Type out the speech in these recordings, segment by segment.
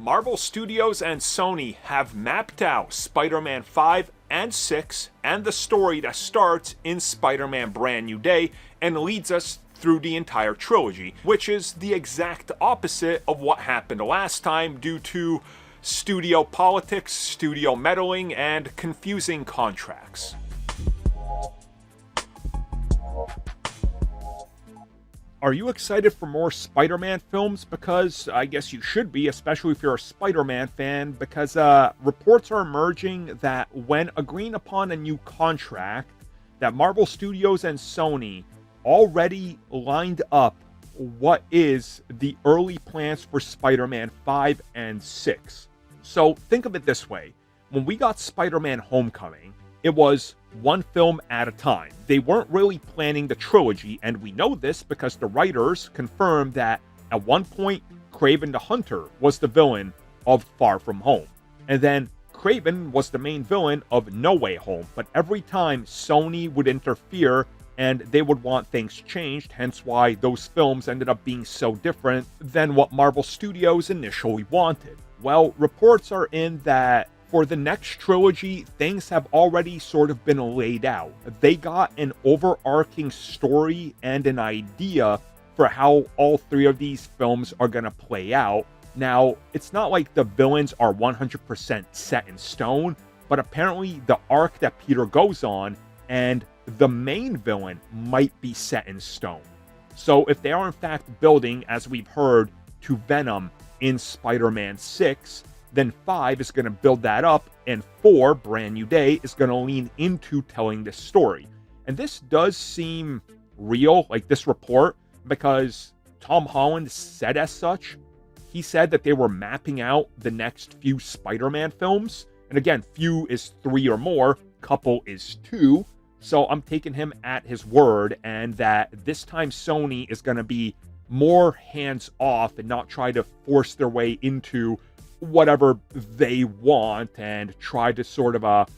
Marvel Studios and Sony have mapped out Spider-Man 5 and 6 and the story that starts in Spider-Man Brand New Day and leads us through the entire trilogy, which is the exact opposite of what happened last time due to studio politics, studio meddling, and confusing contracts. Are you excited for more Spider-Man films? Because I guess you should be, especially if you're a Spider-Man fan, because reports are emerging that when agreeing upon a new contract, that Marvel Studios and Sony already lined up what is the early plans for Spider-Man 5 and 6. So think of it this way. When we got Spider-Man Homecoming, it was one film at a time. They weren't really planning the trilogy, and we know this because the writers confirmed that at one point, Kraven the Hunter was the villain of Far From Home. And then Kraven was the main villain of No Way Home. But every time Sony would interfere and they would want things changed, hence why those films ended up being so different than what Marvel Studios initially wanted. Well, reports are in that for the next trilogy, things have already sort of been laid out. They got an overarching story and an idea for how all three of these films are going to play out. Now, it's not like the villains are 100% set in stone, but apparently the arc that Peter goes on and the main villain might be set in stone. So if they are in fact building, as we've heard, to Venom in Spider-Man 6, then 5 is going to build that up, and 4, Brand New Day, is going to lean into telling this story. And this does seem real, like this report, because Tom Holland said as such. He said that they were mapping out the next few Spider-Man films. And again, few is 3 or more, couple is 2. So I'm taking him at his word, and that this time Sony is going to be more hands-off and not try to force their way into whatever they want and try to sort of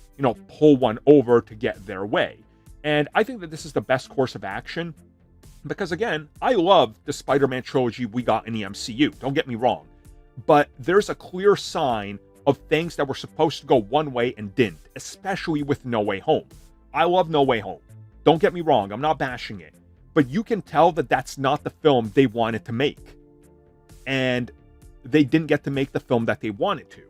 pull one over to get their way. And I think that this is the best course of action because, again, I love the Spider-Man trilogy we got in the MCU, don't get me wrong, but there's a clear sign of things that were supposed to go one way and didn't, especially with No Way Home. I love No Way Home, don't get me wrong, I'm not bashing it, but you can tell that that's not the film they wanted to make, and they didn't get to make the film that they wanted to.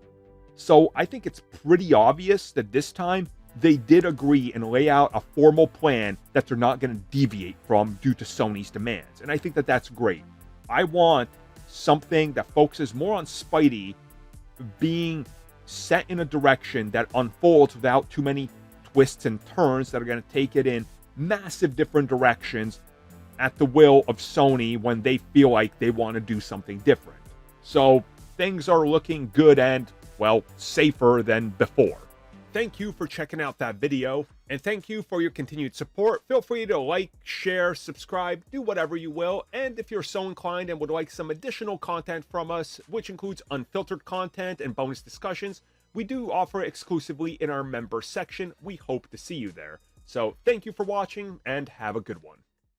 So I think it's pretty obvious that this time they did agree and lay out a formal plan that they're not going to deviate from due to Sony's demands. And I think that that's great. I want something that focuses more on Spidey being set in a direction that unfolds without too many twists and turns that are going to take it in massive different directions at the will of Sony when they feel like they want to do something different. So things are looking good and, well, safer than before. Thank you for checking out that video, and thank you for your continued support. Feel free to like, share, subscribe, do whatever you will. And if you're so inclined and would like some additional content from us, which includes unfiltered content and bonus discussions, we do offer exclusively in our member section. We hope to see you there. So thank you for watching and have a good one.